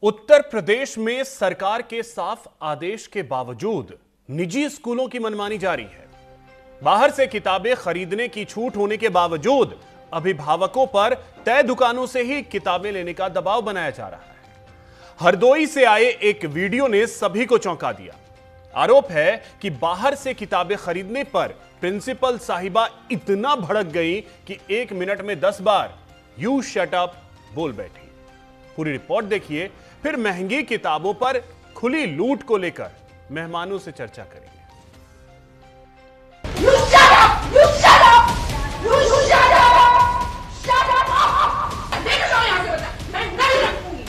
उत्तर प्रदेश में सरकार के साफ आदेश के बावजूद निजी स्कूलों की मनमानी जारी है। बाहर से किताबें खरीदने की छूट होने के बावजूद अभिभावकों पर तय दुकानों से ही किताबें लेने का दबाव बनाया जा रहा है। हरदोई से आए एक वीडियो ने सभी को चौंका दिया। आरोप है कि बाहर से किताबें खरीदने पर प्रिंसिपल साहिबा इतना भड़क गई कि 1 मिनट में 10 बार यू शट अप बोल बैठी। पूरी रिपोर्ट देखिए, फिर महंगी किताबों पर खुली लूट को लेकर मेहमानों से चर्चा करेंगे। You shut up! You shut up! You shut up! Shut up! देखो जाओ यहाँ से बता, मैं नहीं रखूंगी।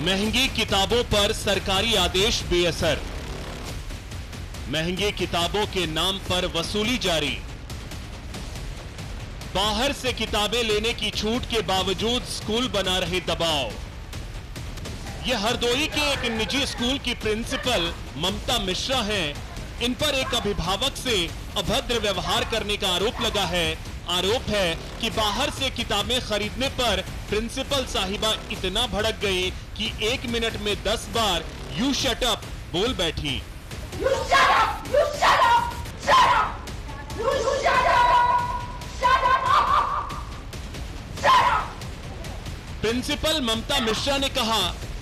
महंगी किताबों पर सरकारी आदेश बेअसर। महंगी किताबों के नाम पर वसूली जारी। बाहर से किताबें लेने की छूट के बावजूद स्कूल बना रहे दबाव। यह हरदोई के एक निजी स्कूल की प्रिंसिपल ममता मिश्रा हैं। इन पर एक अभिभावक से अभद्र व्यवहार करने का आरोप लगा है। आरोप है कि बाहर से किताबें खरीदने पर प्रिंसिपल साहिबा इतना भड़क गई कि 1 मिनट में 10 बार यू शट अप बोल बैठी। You shut up! You shut up! Shut up! You shut up! Shut up! Shut up! Principal Mamata Mishra ने कहा,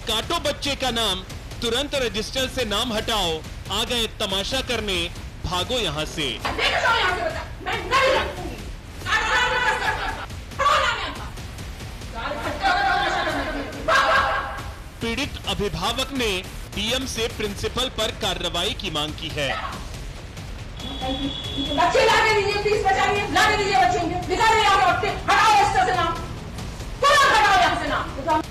काटो बच्चे का नाम, तुरंत रजिस्टर से नाम हटाओ, आ गए तमाशा करने, भागो यहाँ से। देखो जाओ यहाँ से बता, मैं नहीं रखूंगी। पीड़ित अभिभावक ने डीएम से प्रिंसिपल पर कार्रवाई की मांग की है। बच्चे लाने दीजिए, प्लीज बचाइए, लाने दीजिए बच्चे, निकालिए यहाँ से बच्चे, हटाओ रजिस्टर से नाम, तुरंत हटाओ यहाँ से नाम।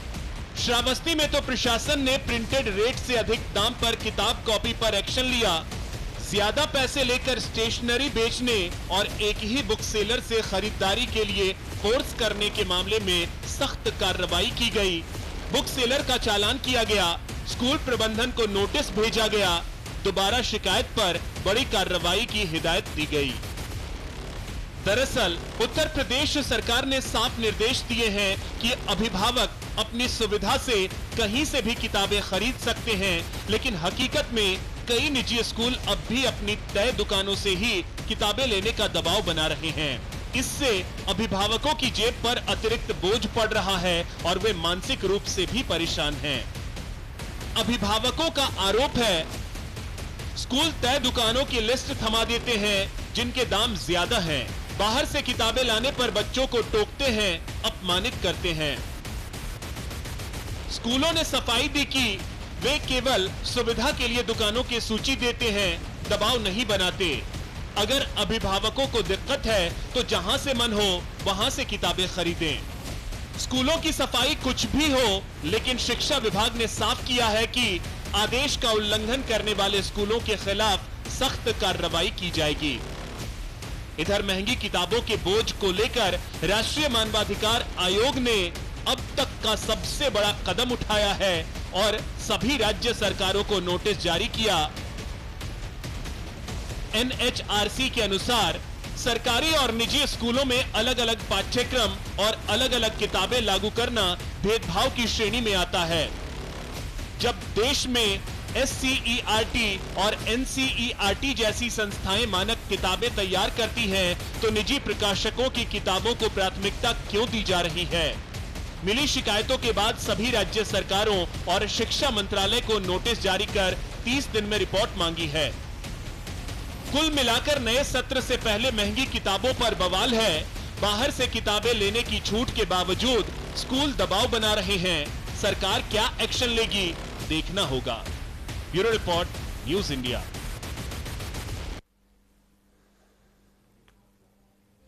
श्रावस्ती में तो प्रशासन ने प्रिंटेड रेट से अधिक दाम पर किताब कॉपी पर एक्शन लिया। ज्यादा पैसे लेकर स्टेशनरी बेचने और एक ही बुक सेलर से खरीदारी के लिए फोर्स करने के मामले में सख्त कार्रवाई की गई। बुक सेलर का चालान किया गया, स्कूल प्रबंधन को नोटिस भेजा गया। दोबारा शिकायत पर बड़ी कार्रवाई की हिदायत दी गई। दरअसल उत्तर प्रदेश सरकार ने साफ निर्देश दिए हैं कि अभिभावक अपनी सुविधा से कहीं से भी किताबें खरीद सकते हैं, लेकिन हकीकत में कई निजी स्कूल अब भी अपनी तय दुकानों से ही किताबें लेने का दबाव बना रहे हैं। इससे अभिभावकों की जेब पर अतिरिक्त बोझ पड़ रहा है और वे मानसिक रूप से भी परेशान हैं। अभिभावकों का आरोप है, स्कूल तय दुकानों की लिस्ट थमा देते हैं जिनके दाम ज्यादा हैं। बाहर से किताबें लाने पर बच्चों को टोकते हैं, अपमानित करते हैं। स्कूलों ने सफाई दी कि वे केवल सुविधा के लिए दुकानों की सूची देते हैं, दबाव नहीं बनाते। अगर अभिभावकों को दिक्कत है तो जहां से मन हो वहां से किताबें खरीदें। स्कूलों की सफाई कुछ भी हो, लेकिन शिक्षा विभाग ने साफ किया है कि आदेश का उल्लंघन करने वाले स्कूलों के खिलाफ सख्त कार्रवाई की जाएगी। इधर महंगी किताबों के बोझ को लेकर राष्ट्रीय मानवाधिकार आयोग ने अब तक का सबसे बड़ा कदम उठाया है और सभी राज्य सरकारों को नोटिस जारी किया। एनएचआरसी के अनुसार सरकारी और निजी स्कूलों में अलग अलग पाठ्यक्रम और अलग अलग किताबें लागू करना भेदभाव की श्रेणी में आता है। जब देश में SCERT और NCERT जैसी संस्थाएं मानक किताबें तैयार करती हैं, तो निजी प्रकाशकों की किताबों को प्राथमिकता क्यों दी जा रही है? मिली शिकायतों के बाद सभी राज्य सरकारों और शिक्षा मंत्रालय को नोटिस जारी कर 30 दिन में रिपोर्ट मांगी है। कुल मिलाकर नए सत्र से पहले महंगी किताबों पर बवाल है। बाहर से किताबें लेने की छूट के बावजूद स्कूल दबाव बना रहे हैं। सरकार क्या एक्शन लेगी, देखना होगा। Bureau report, news India.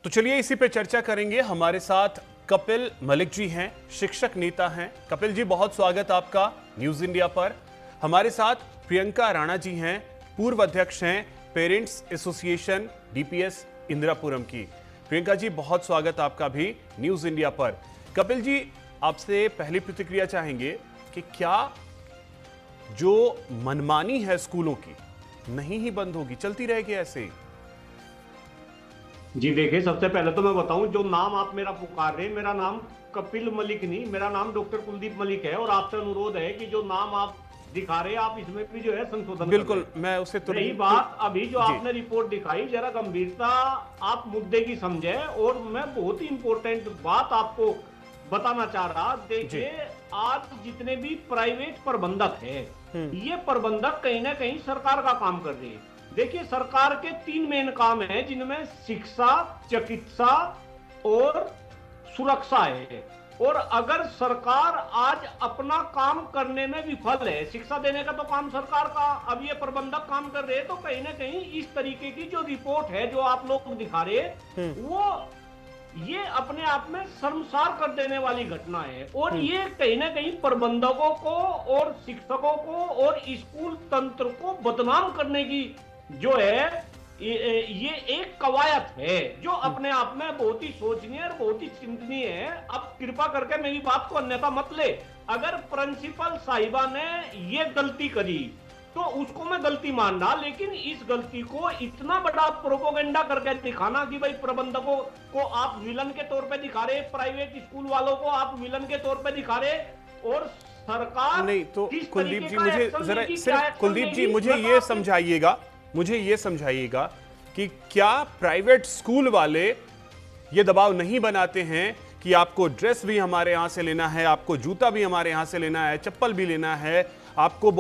तो चलिए इसी पे चर्चा करेंगे। हमारे साथ कपिल मलिक जी हैं, शिक्षक नेता हैं। कपिल जी, बहुत स्वागत आपका न्यूज इंडिया पर। हमारे साथ प्रियंका राणा जी हैं, पूर्व अध्यक्ष हैं पेरेंट्स एसोसिएशन डीपीएस इंदिरापुरम की। प्रियंका जी, बहुत स्वागत आपका भी न्यूज इंडिया पर। कपिल जी, आपसे पहली प्रतिक्रिया चाहेंगे कि क्या जो मनमानी है स्कूलों की नहीं ही बंद होगी, चलती रहेगी ऐसे ही? जी देखिए, सबसे पहले तो मैं बताऊं, जो नाम आप मेरा पुकार रहे हैं, मेरा नाम कपिल मलिक नहीं, मेरा नाम डॉक्टर कुलदीप मलिक है। और आपसे अनुरोध है कि जो नाम आप दिखा रहे हैं, आप इसमें भी जो है संशोधन बिल्कुल, मैं उसे रही बात अभी जो आपने रिपोर्ट दिखाई, जरा गंभीरता आप मुद्दे की समझे। और मैं बहुत ही इंपॉर्टेंट बात आपको बताना चाह रहा, देखिए आज जितने भी प्राइवेट प्रबंधक है, ये प्रबंधक कहीं ना कहीं सरकार का काम कर रहे हैं। देखिए, सरकार के 3 मेन काम है, जिनमें शिक्षा, चिकित्सा और सुरक्षा है। और अगर सरकार आज अपना काम करने में विफल है, शिक्षा देने का तो काम सरकार का, अब ये प्रबंधक काम कर रहे हैं, तो कहीं ना कहीं इस तरीके की जो रिपोर्ट है जो आप लोग दिखा रहे हैं, वो ये अपने आप में शर्मसार कर देने वाली घटना है। और ये कहीं ना कहीं प्रबंधकों को और शिक्षकों को और स्कूल तंत्र को बदनाम करने की जो है ये एक कवायद है, जो अपने आप में बहुत ही सोचनीय और बहुत ही चिंतनीय है। अब कृपा करके मेरी बात को अन्यथा मत ले। अगर प्रिंसिपल साहिबा ने ये गलती करी तो उसको मैं गलती मान रहा, लेकिन इस गलती को इतना बड़ा प्रोपोगेंडा करके दिखाना कि भाई प्रबंधकों को आप विलन के तौर पे दिखा रहे, प्राइवेट स्कूल वालों को आप विलन के तौर पे दिखा रहे, और सरकार नहीं तो कुलदीप जी, मुझे जरा सिर्फ सिर्फ कुलदीप जी मुझे ये समझाइएगा, मुझे ये समझाइएगा कि क्या प्राइवेट स्कूल वाले ये दबाव नहीं बनाते हैं कि आपको ड्रेस भी हमारे यहां से लेना है, आपको जूता भी हमारे यहां से लेना है, चप्पल भी लेना है, आपको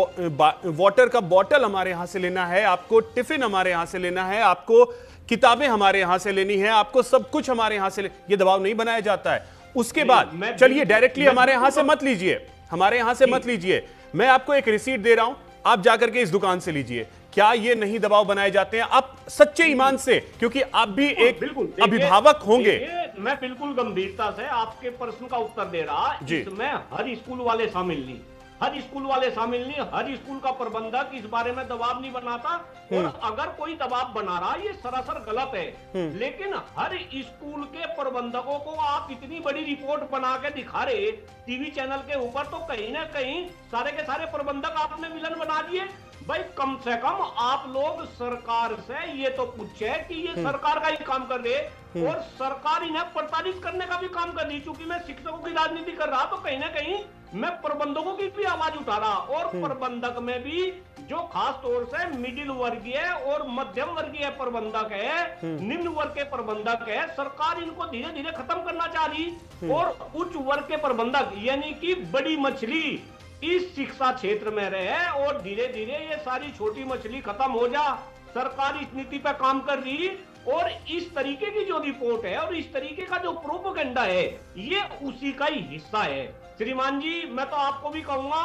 वाटर का बॉटल हमारे यहां से लेना है, आपको टिफिन हमारे यहां से लेना है, आपको किताबें हमारे यहां से लेनी है, आपको सब कुछ हमारे यहां से ये दबाव नहीं बनाया जाता है? उसके बाद चलिए डायरेक्टली हमारे यहां से मत लीजिए, हमारे यहां से मत लीजिए, मैं आपको एक रिसीट दे रहा हूं, आप जाकर के इस दुकान से लीजिए। क्या ये नहीं दबाव बनाए जाते हैं आप सच्चे ईमान से, क्योंकि आप भी एक अभिभावक होंगे? मैं बिल्कुल गंभीरता से आपके प्रश्न का उत्तर दे रहा, इसमें हर स्कूल वाले शामिल नहीं, हर स्कूल वाले शामिल नहीं, हर स्कूल का प्रबंधक इस बारे में दबाव नहीं बनाता। और अगर कोई दबाव बना रहा, ये सरासर गलत है। लेकिन हर स्कूल के प्रबंधकों को आप इतनी बड़ी रिपोर्ट बना के दिखा रहे टीवी चैनल के ऊपर, तो कहीं ना कहीं सारे के सारे प्रबंधक आपने विलन बना दिए। भाई कम से कम आप लोग सरकार से ये तो पूछे कि ये सरकार का ही काम कर रहे, और सरकार इन्हें प्रताड़ित करने का भी काम कर रही। चूंकि मैं शिक्षकों की राजनीति कर रहा, तो कहीं ना कहीं मैं प्रबंधकों की भी आवाज उठा रहा, और प्रबंधक में भी जो खास तौर से मिडिल वर्गीय और मध्यम वर्गीय प्रबंधक है, निम्न वर्ग के प्रबंधक है, सरकार इनको धीरे धीरे खत्म करना चाह रही। और उच्च वर्ग के प्रबंधक यानी कि बड़ी मछली इस शिक्षा क्षेत्र में रहे, और धीरे धीरे ये सारी छोटी मछली खत्म हो जा, सरकार इस नीति पर काम कर रही। और इस तरीके की जो रिपोर्ट है और इस तरीके का जो प्रोपेगेंडा है, ये उसी का ही हिस्सा है। श्रीमान जी, मैं तो आपको भी कहूंगा,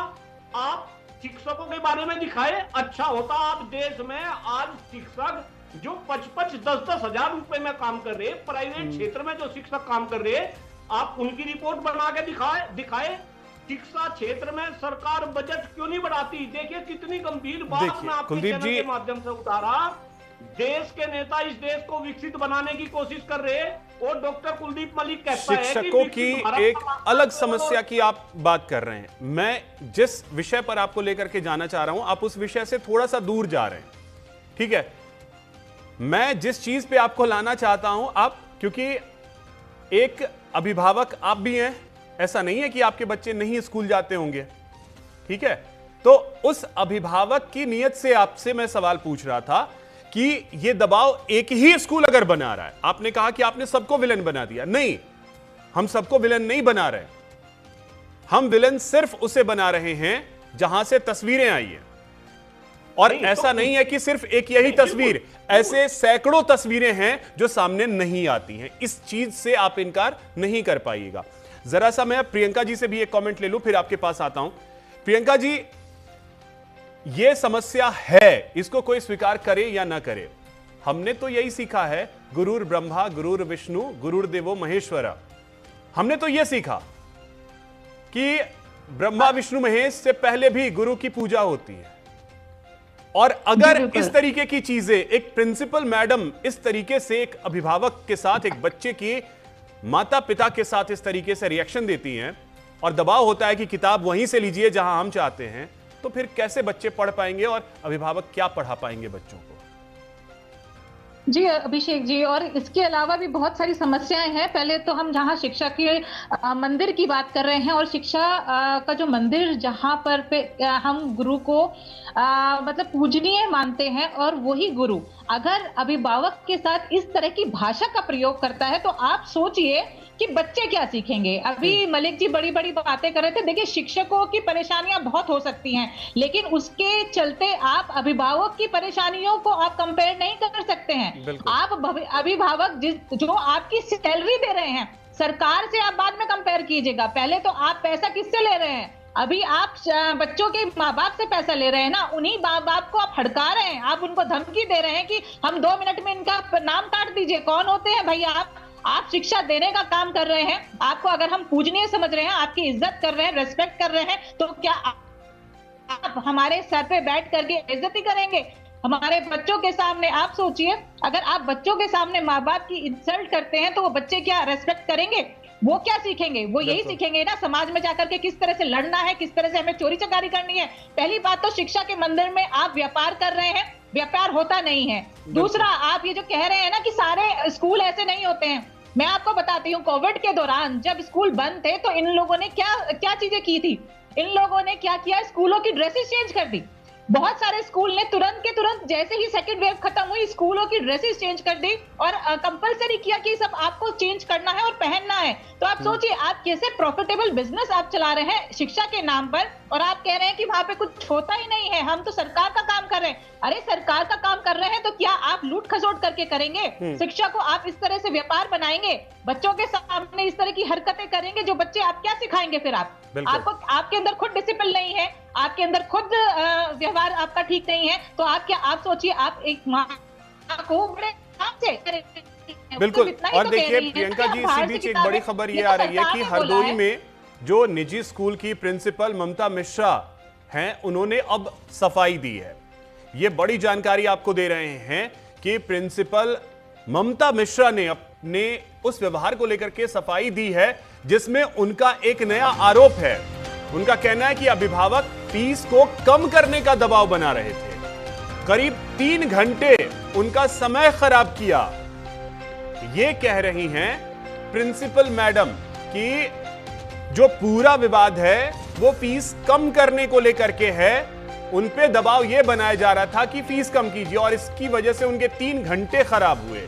आप शिक्षकों के बारे में दिखाए, अच्छा होता। आप देश में आज शिक्षक जो 5-10 हजार रुपए में काम कर रहे, प्राइवेट क्षेत्र में जो शिक्षक काम कर रहे, आप उनकी रिपोर्ट बना के दिखाए। शिक्षा क्षेत्र में सरकार बजट क्यों नहीं बढ़ाती? देखिए कितनी गंभीर बात मैं आपके चैनल के माध्यम से उतारा। देश के नेता इस देश को विकसित बनाने की कोशिश कर रहे हैं, और डॉक्टर कुलदीप मलिक कहता है कि शिक्षकों की एक अलग समस्या की आप बात कर रहे हैं। मैं जिस विषय पर आपको लेकर के जाना चाह रहा हूं, आप उस विषय से थोड़ा सा दूर जा रहे हैं, ठीक है? मैं जिस चीज पे आपको लाना चाहता हूं, आप क्योंकि एक अभिभावक आप भी हैं, ऐसा नहीं है कि आपके बच्चे नहीं स्कूल जाते होंगे, ठीक है? तो उस अभिभावक की नीयत से आपसे मैं सवाल पूछ रहा था कि यह दबाव एक ही स्कूल अगर बना रहा है, आपने कहा कि आपने सबको विलन बना दिया, नहीं, हम सबको विलन नहीं बना रहे, हम विलन सिर्फ उसे बना रहे हैं जहां से तस्वीरें आई हैं। और ऐसा नहीं है कि सिर्फ एक यही तस्वीर, ऐसे सैकड़ों तस्वीरें हैं जो सामने नहीं आती हैं। इस चीज से आप इनकार नहीं कर पाइएगा। जरा सा मैं प्रियंका जी से भी एक कमेंट ले लूं, फिर आपके पास आता हूं। प्रियंका जी, यह समस्या है, इसको कोई स्वीकार करे या ना करे, हमने तो यही सीखा है, गुरुर ब्रह्मा गुरुर विष्णु गुरुर्देवो महेश्वरा। हमने तो यह सीखा कि ब्रह्मा विष्णु महेश से पहले भी गुरु की पूजा होती है। और अगर इस तरीके की चीजें एक प्रिंसिपल मैडम इस तरीके से एक अभिभावक के साथ, एक बच्चे की माता पिता के साथ इस तरीके से रिएक्शन देती हैं, और दबाव होता है कि किताब वहीं से लीजिए जहां हम चाहते हैं, तो फिर कैसे बच्चे पढ़ पाएंगे और अभिभावक क्या पढ़ा पाएंगे बच्चों को? जी अभिषेक जी, और इसके अलावा भी बहुत सारी समस्याएं हैं। पहले तो हम जहां शिक्षा के मंदिर की बात कर रहे हैं, और शिक्षा का जो मंदिर जहां पर हम गुरु को मतलब पूजनीय मानते हैं, और वही गुरु अगर अभिभावक के साथ इस तरह की भाषा का प्रयोग करता है तो आप सोचिए कि बच्चे क्या सीखेंगे। अभी मलिक जी बड़ी बड़ी बातें कर रहे थे। देखिए, शिक्षकों की परेशानियां बहुत हो सकती हैं, लेकिन उसके चलते आप अभिभावक की परेशानियों को आप कंपेयर नहीं कर सकते हैं। आप अभिभावक जो आपकी सैलरी दे रहे हैं सरकार से, आप बाद में कंपेयर कीजिएगा। पहले तो आप पैसा किससे ले रहे हैं? अभी आप बच्चों के माँ बाप से पैसा ले रहे हैं ना, उन्हीं माँ बाप को आप हड़का रहे हैं। आप उनको धमकी दे रहे हैं कि हम 2 मिनट में इनका नाम काट दीजिए। कौन होते हैं भैया आप शिक्षा देने का काम कर रहे हैं। आपको अगर हम पूजनीय समझ रहे हैं, आपकी इज्जत कर रहे हैं, रेस्पेक्ट कर रहे हैं, तो क्या आप हमारे सर पे बैठ करके इज्जती करेंगे हमारे बच्चों के सामने? आप सोचिए, अगर आप बच्चों के सामने माँ बाप की इंसल्ट करते हैं तो वो बच्चे क्या रेस्पेक्ट करेंगे? वो क्या सीखेंगे? वो यही सीखेंगे ना समाज में जाकर के किस तरह से लड़ना है, किस तरह से हमें चोरी चकारी करनी है। पहली बात तो शिक्षा के मंदिर में आप व्यापार कर रहे हैं, व्यापार होता नहीं है। दूसरा, आप ये जो कह रहे हैं ना कि सारे स्कूल ऐसे नहीं होते हैं, मैं आपको बताती हूँ, कोविड के दौरान जब स्कूल बंद थे तो इन लोगों ने क्या चीजें की थी। इन लोगों ने क्या किया, स्कूलों की ड्रेसेस चेंज कर दी। बहुत सारे स्कूल ने तुरंत के तुरंत जैसे ही सेकंड वेव खत्म हुई स्कूलों की ड्रेसेस चेंज कर दी और कंपलसरी किया कि सब आपको चेंज करना है और पहनना है। तो आप सोचिए, आप कैसे प्रॉफिटेबल बिजनेस आप चला रहे हैं शिक्षा के नाम पर, और आप कह रहे हैं कि वहां पे कुछ होता ही नहीं है, हम तो सरकार का काम कर रहे हैं। अरे सरकार का काम कर रहे हैं तो क्या आप लूट खसोट करके करेंगे? शिक्षा को आप इस तरह से व्यापार बनाएंगे, बच्चों के सामने इस तरह की हरकतें करेंगे, जो बच्चे आप क्या सिखाएंगे फिर? आपको आपके अंदर खुद डिसिप्लिन नहीं है, आपके अंदर खुद व्यवहार आपका ठीक नहीं है, तो आप सोचिए, आप एक माँ को बड़े से बिल्कुल। और देखिए प्रियंका जी, इसी बीच एक बड़ी खबर ये आ रही है कि हरदोई में जो निजी स्कूल की प्रिंसिपल ममता मिश्रा हैं, उन्होंने अब सफाई दी है। ये बड़ी जानकारी आपको दे रहे हैं कि प्रिंसिपल ममता मिश्रा ने अपने उस व्यवहार को लेकर के सफाई दी है, जिसमें उनका एक नया आरोप है। उनका कहना है कि अभिभावक फीस को कम करने का दबाव बना रहे थे, करीब 3 घंटे उनका समय खराब किया। ये कह रही हैं प्रिंसिपल मैडम कि जो पूरा विवाद है वो फीस कम करने को लेकर के है। उन पे दबाव ये बनाया जा रहा था कि फीस कम कीजिए, और इसकी वजह से उनके 3 घंटे खराब हुए।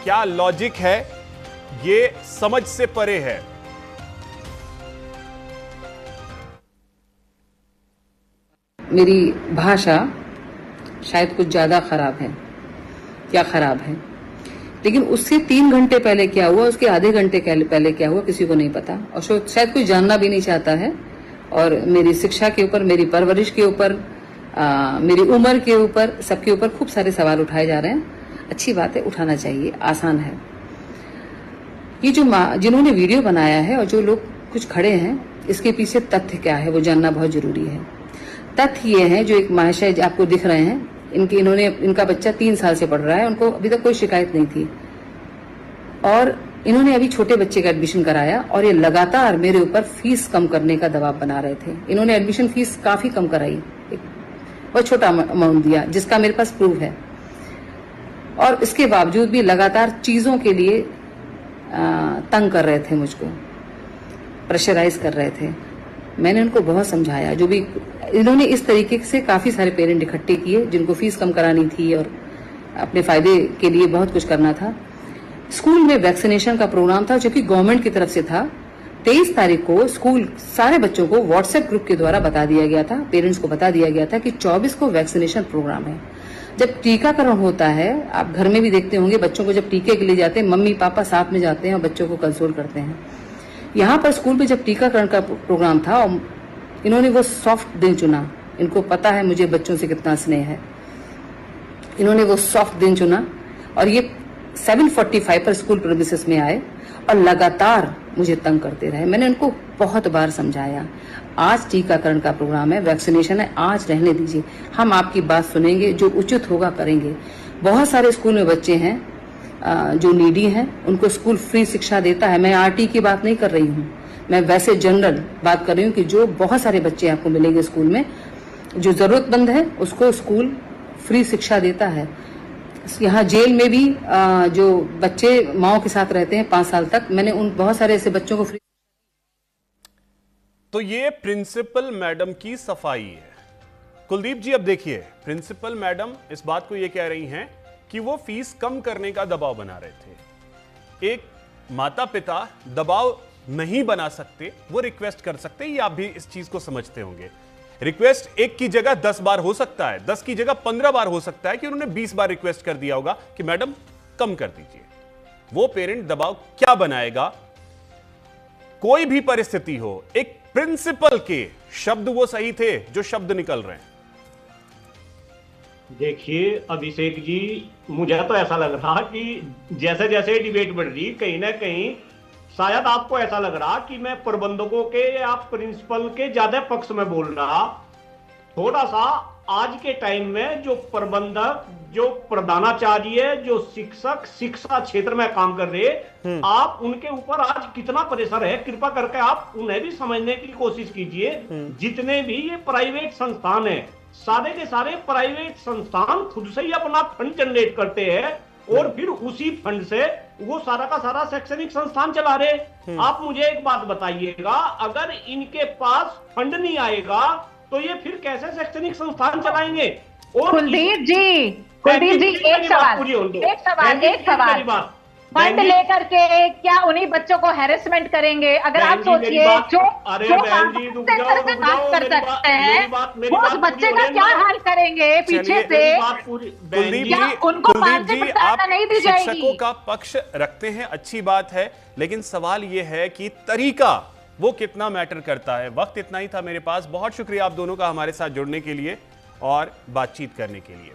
क्या लॉजिक है, ये समझ से परे है। मेरी भाषा शायद कुछ ज़्यादा खराब है, क्या खराब है, लेकिन उससे 3 घंटे पहले क्या हुआ, उसके आधे घंटे पहले क्या हुआ, किसी को नहीं पता, और शायद कोई जानना भी नहीं चाहता है। और मेरी शिक्षा के ऊपर, मेरी परवरिश के ऊपर, मेरी उम्र के ऊपर, सबके ऊपर खूब सारे सवाल उठाए जा रहे हैं। अच्छी बात है, उठाना चाहिए, आसान है। ये जो जिन्होंने वीडियो बनाया है और जो लोग कुछ खड़े हैं, इसके पीछे तथ्य क्या है वो जानना बहुत जरूरी है। तथ्य ये है, जो एक महाशय आपको दिख रहे हैं, इनका बच्चा 3 साल से पढ़ रहा है, उनको अभी तक कोई शिकायत नहीं थी, और इन्होंने अभी छोटे बच्चे का एडमिशन कराया, और ये लगातार मेरे ऊपर फीस कम करने का दबाव बना रहे थे। इन्होंने एडमिशन फीस काफी कम कराई, एक बहुत छोटा अमाउंट दिया, जिसका मेरे पास प्रूफ है, और इसके बावजूद भी लगातार चीजों के लिए तंग कर रहे थे, मुझको प्रेशराइज कर रहे थे। मैंने उनको बहुत समझाया। जो भी इन्होंने इस तरीके से काफी सारे पेरेंट इकट्ठे किए जिनको फीस कम करानी थी और अपने फायदे के लिए बहुत कुछ करना था। स्कूल में वैक्सीनेशन का प्रोग्राम था, जो कि गवर्नमेंट की तरफ से था। 23 तारीख को स्कूल सारे बच्चों को व्हाट्सएप ग्रुप के द्वारा बता दिया गया था, पेरेंट्स को बता दिया गया था कि 24 को वैक्सीनेशन प्रोग्राम है। जब टीकाकरण होता है, आप घर में भी देखते होंगे, बच्चों को जब टीके के लिए जाते हैं, मम्मी पापा साथ में जाते हैं और बच्चों को कंसोल करते हैं। यहाँ पर स्कूल में जब टीकाकरण का प्रोग्राम था, और इन्होंने वो सॉफ्ट दिन चुना। इनको पता है मुझे बच्चों से कितना स्नेह है, इन्होंने वो सॉफ्ट दिन चुना, और ये 7:45 पर स्कूल प्रीमिसेस में आए और लगातार मुझे तंग करते रहे। मैंने उनको बहुत बार समझाया, आज टीकाकरण का प्रोग्राम है, वैक्सीनेशन है, आज रहने दीजिए, हम आपकी बात सुनेंगे, जो उचित होगा करेंगे। बहुत सारे स्कूल में बच्चे हैं जो नीडी हैं, उनको स्कूल फ्री शिक्षा देता है। मैं आरटी की बात नहीं कर रही हूँ, मैं वैसे जनरल बात कर रही हूँ कि जो बहुत सारे बच्चे आपको मिलेंगे स्कूल में, जो जरूरतमंद है उसको स्कूल फ्री शिक्षा देता है। यहाँ जेल में भी जो बच्चे माओ के साथ रहते हैं 5 साल तक, मैंने उन बहुत सारे ऐसे बच्चों को फ्री। तो ये प्रिंसिपल मैडम की सफाई है। कुलदीप जी, अब देखिए, प्रिंसिपल मैडम इस बात को ये कह रही हैं कि वो फीस कम करने का दबाव बना रहे थे। एक माता पिता दबाव नहीं बना सकते, वो रिक्वेस्ट कर सकते हैं। ये आप भी इस चीज को समझते होंगे। रिक्वेस्ट 1 की जगह 10 बार हो सकता है, 10 की जगह 15 बार हो सकता है कि उन्होंने 20 बार रिक्वेस्ट कर दिया होगा कि मैडम कम कर दीजिए। वो पेरेंट दबाव क्या बनाएगा? कोई भी परिस्थिति हो, एक प्रिंसिपल के शब्द वो सही थे जो शब्द निकल रहे हैं। देखिए अभिषेक जी, मुझे तो ऐसा लग रहा कि जैसे जैसे डिबेट बढ़ रही, कहीं ना कहीं शायद आपको ऐसा लग रहा कि मैं प्रबंधकों के या प्रिंसिपल के ज्यादा पक्ष में बोल रहा। थोड़ा सा आज के टाइम में जो प्रबंधक, जो प्रधानाचार्य, जो शिक्षक शिक्षा क्षेत्र में काम कर रहे, आप उनके ऊपर आज कितना प्रेशर है, कृपा करके आप उन्हें भी समझने की कोशिश कीजिए। जितने भी ये प्राइवेट संस्थान है, सारे के सारे प्राइवेट संस्थान खुद से ही अपना फंड जनरेट करते हैं और फिर उसी फंड से वो सारा का सारा शैक्षणिक संस्थान चला रहे। आप मुझे एक बात बताइएगा, अगर इनके पास फंड नहीं आएगा तो ये फिर कैसे शैक्षणिक संस्थान चलाएंगे? और कुलदीप जी एक सवाल फंड लेकर के क्या उन्हीं बच्चों को हैरेसमेंट करेंगे? अगर आप सोचिए जो बात कर सकते हैं वो उस बच्चे का क्या हाल करेंगे पीछे से? उनको मानसिक सहायता नहीं दी जाएगी? शिक्षकों का पक्ष रखते हैं, अच्छी बात है, लेकिन सवाल यह है कि तरीका वो कितना मैटर करता है। वक्त इतना ही था मेरे पास। बहुत शुक्रिया आप दोनों का हमारे साथ जुड़ने के लिए और बातचीत करने के लिए।